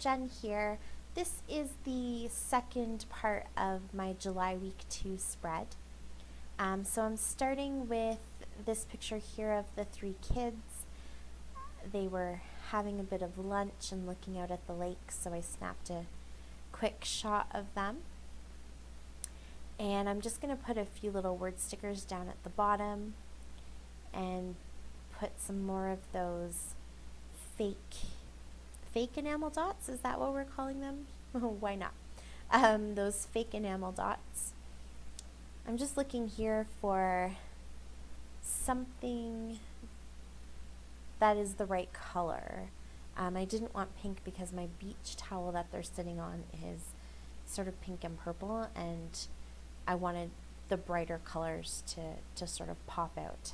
Jen here. This is the second part of my July Week 2 spread. So I'm starting with this picture here of the three kids. They were having a bit of lunch and looking out at the lake, so I snapped a quick shot of them. And I'm just going to put a few little word stickers down at the bottom and put some more of those fake enamel dots. Is that what we're calling them? Why not? Those fake enamel dots. I'm just looking here for something that is the right color. I didn't want pink because my beach towel that they're sitting on is sort of pink and purple, and I wanted the brighter colors to sort of pop out.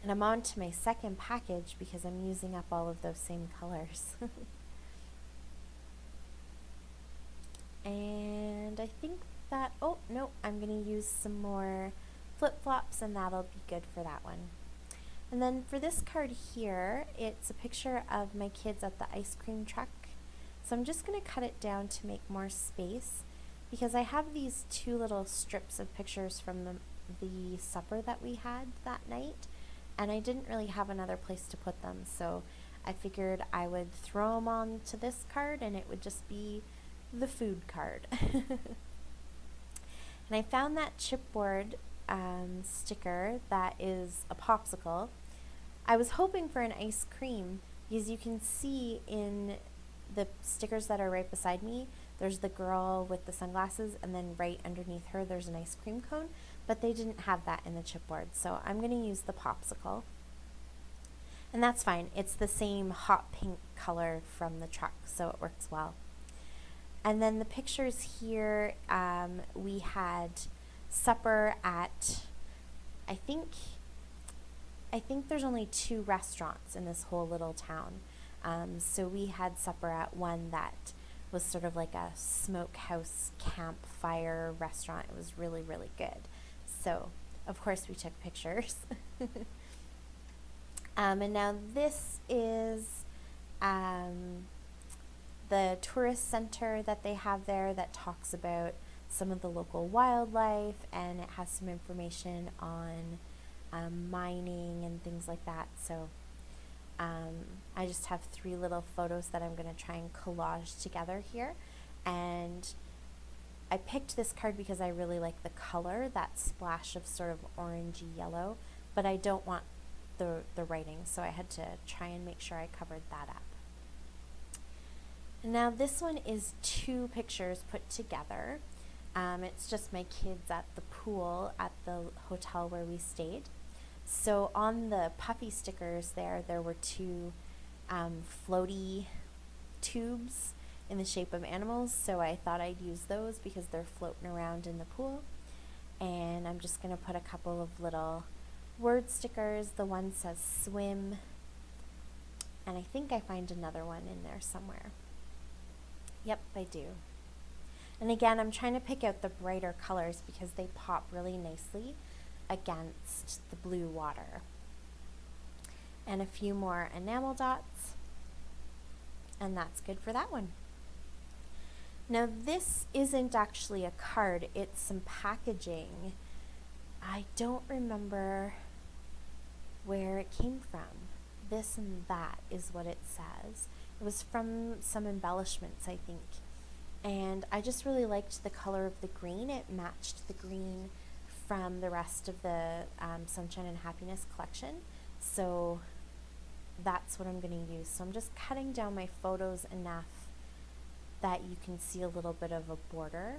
And I'm on to my second package because I'm using up all of those same colors. And I think that, oh no, I'm going to use some more flip-flops and that'll be good for that one. And then for this card here, it's a picture of my kids at the ice cream truck. So I'm just going to cut it down to make more space because I have these two little strips of pictures from the supper that we had that night, and I didn't really have another place to put them, so I figured I would throw them onto this card and it would just be the food card. And I found that chipboard sticker that is a popsicle. I was hoping for an ice cream because you can see in the stickers that are right beside me, there's the girl with the sunglasses, and then right underneath her there's an ice cream cone, but they didn't have that in the chipboard, so I'm going to use the popsicle. And that's fine, it's the same hot pink color from the truck, so it works well. And then the pictures here, we had supper at, I think there's only 2 restaurants in this whole little town. So we had supper at one that was sort of like a smokehouse campfire restaurant. It was really, really good. So, of course, we took pictures. And now this is the tourist center that they have there that talks about some of the local wildlife, and it has some information on mining and things like that. So I just have 3 little photos that I'm going to try and collage together here, and I picked this card because I really like the color, that splash of sort of orangey yellow, but I don't want the writing, so I had to try and make sure I covered that up. Now this one is 2 pictures put together. It's just my kids at the pool at the hotel where we stayed. So on the puffy stickers there were 2 floaty tubes in the shape of animals, so I thought I'd use those because they're floating around in the pool. And I'm just going to put a couple of little word stickers. The one says swim, and I think I find another one in there somewhere. Yep, I do. And again, I'm trying to pick out the brighter colors because they pop really nicely against the blue water. And a few more enamel dots, and that's good for that one. Now this isn't actually a card, it's some packaging. I don't remember where it came from. This and that is what it says. It was from some embellishments, I think. And I just really liked the color of the green. It matched the green from the rest of the Sunshine and Happiness collection. So that's what I'm going to use. So I'm just cutting down my photos enough that you can see a little bit of a border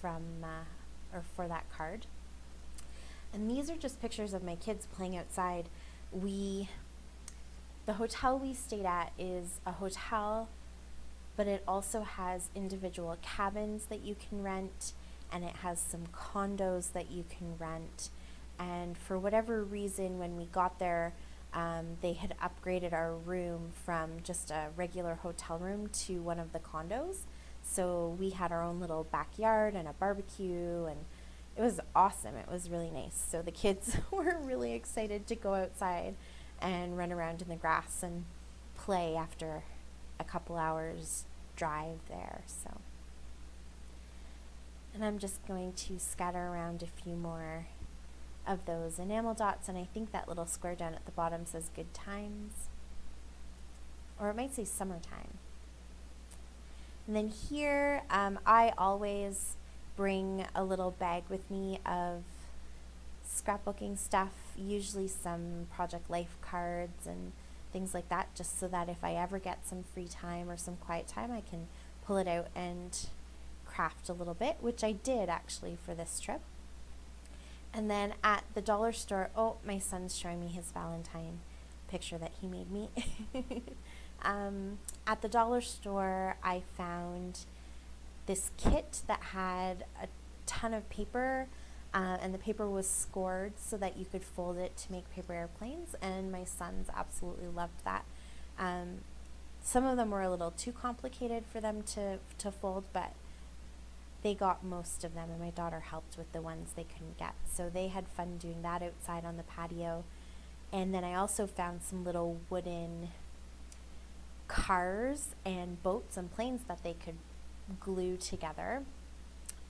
from or for that card. And these are just pictures of my kids playing outside. The hotel we stayed at is a hotel, but it also has individual cabins that you can rent, and it has some condos that you can rent. And for whatever reason, when we got there, they had upgraded our room from just a regular hotel room to one of the condos. So we had our own little backyard and a barbecue, and it was awesome. It was really nice. So the kids were really excited to go outside and run around in the grass and play after a couple hours drive there. So, and I'm just going to scatter around a few more of those enamel dots, and I think that little square down at the bottom says good times, or it might say summertime. And then here, I always bring a little bag with me of scrapbooking stuff, usually some Project Life cards and things like that, just so that if I ever get some free time or some quiet time, I can pull it out and craft a little bit, which I did actually for this trip. And then at the dollar store, oh, my son's showing me his Valentine picture that he made me. At the dollar store, I found this kit that had a ton of paper, and the paper was scored so that you could fold it to make paper airplanes, and my sons absolutely loved that. Some of them were a little too complicated for them to fold, but they got most of them, and my daughter helped with the ones they couldn't get. So they had fun doing that outside on the patio. And then I also found some little wooden cars and boats and planes that they could glue together,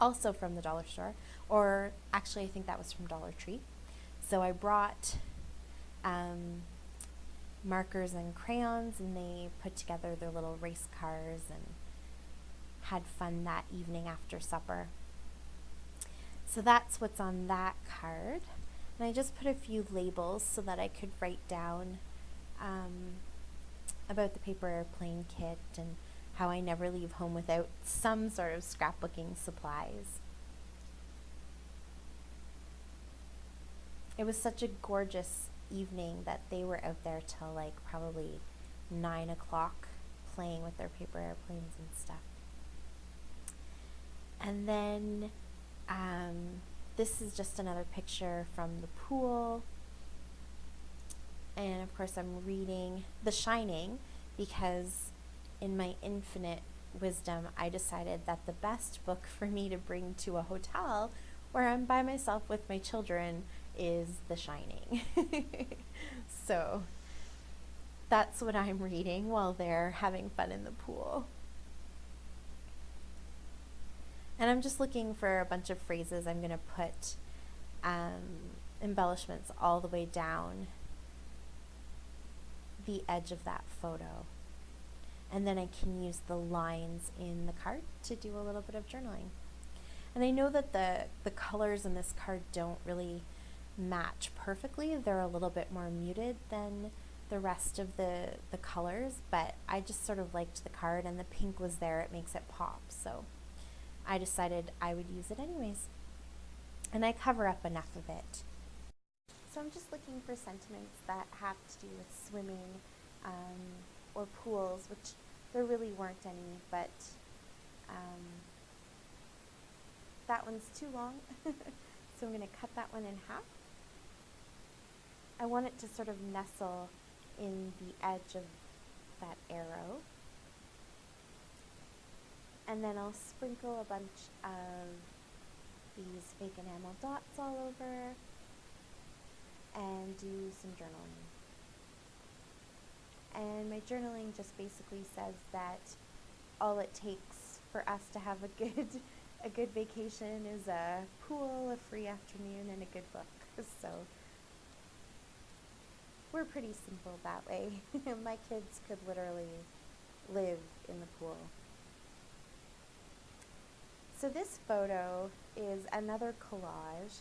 also from the dollar store, or actually I think that was from Dollar Tree. So I brought markers and crayons, and they put together their little race cars and had fun that evening after supper. So that's what's on that card. And I just put a few labels so that I could write down about the paper airplane kit and how I never leave home without some sort of scrapbooking supplies. It was such a gorgeous evening that they were out there till like probably 9 o'clock playing with their paper airplanes and stuff. And then this is just another picture from the pool. And of course I'm reading The Shining because in my infinite wisdom I decided that the best book for me to bring to a hotel where I'm by myself with my children is The Shining. So that's what I'm reading while they're having fun in the pool. And I'm just looking for a bunch of phrases. I'm going to put embellishments all the way down the edge of that photo. And then I can use the lines in the card to do a little bit of journaling. And I know that the colors in this card don't really match perfectly. They're a little bit more muted than the rest of the colors, but I just sort of liked the card, and the pink was there. It makes it pop. So I decided I would use it anyways. And I cover up enough of it. So I'm just looking for sentiments that have to do with swimming or pools, which there really weren't any, but that one's too long. So I'm going to cut that one in half. I want it to sort of nestle in the edge of that arrow. And then I'll sprinkle a bunch of these fake enamel dots all over and do some journaling. And my journaling just basically says that all it takes for us to have a good vacation is a pool, a free afternoon, and a good book. So we're pretty simple that way. My kids could literally live in the pool. So this photo is another collage.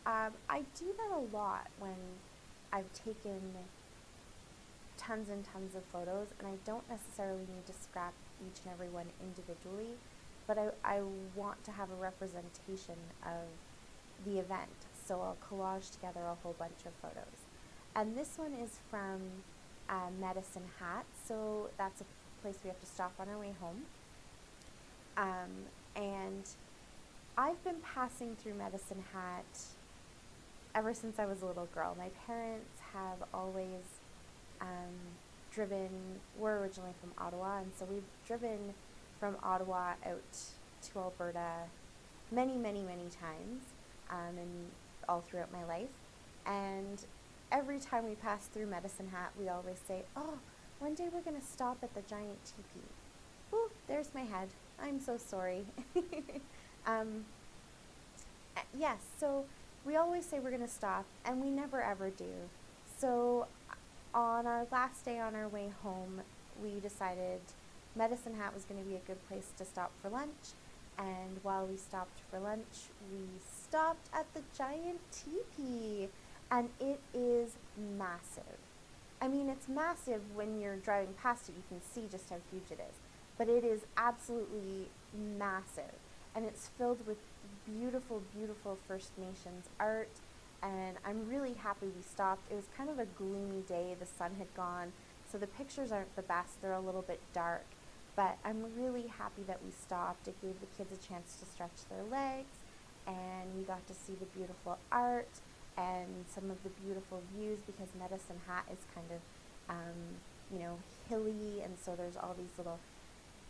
I do that a lot when I've taken tons and tons of photos, and I don't necessarily need to scrap each and every one individually, but I want to have a representation of the event, so I'll collage together a whole bunch of photos. And this one is from Medicine Hat, so that's a place we have to stop on our way home. And I've been passing through Medicine Hat ever since I was a little girl. My parents have always we're originally from Ottawa, and so we've driven from Ottawa out to Alberta many, many, many times, and all throughout my life. And every time we pass through Medicine Hat, we always say, oh, one day we're gonna stop at the giant teepee. Ooh, there's my head. I'm so sorry. um, yes, so we always say we're gonna stop, and we never ever do. So on our last day on our way home, we decided Medicine Hat was going to be a good place to stop for lunch. And while we stopped for lunch, we stopped at the giant teepee. And it is massive. I mean, it's massive when you're driving past it. You can see just how huge it is. But it is absolutely massive. And it's filled with beautiful, beautiful First Nations art. And I'm really happy we stopped. It was kind of a gloomy day. The sun had gone. So the pictures aren't the best. They're a little bit dark. But I'm really happy that we stopped. It gave the kids a chance to stretch their legs. And we got to see the beautiful art and some of the beautiful views, because Medicine Hat is kind of, hilly, and so there's all these little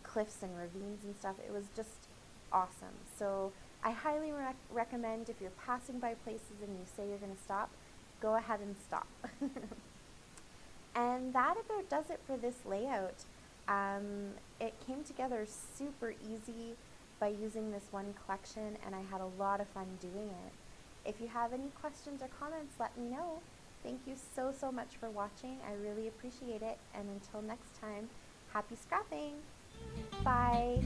cliffs and ravines and stuff. It was just awesome. So I highly recommend, if you're passing by places and you say you're going to stop, go ahead and stop. And that about does it for this layout. It came together super easy by using this one collection, and I had a lot of fun doing it. If you have any questions or comments, let me know. Thank you so, so much for watching. I really appreciate it. And until next time, happy scrapping. Bye.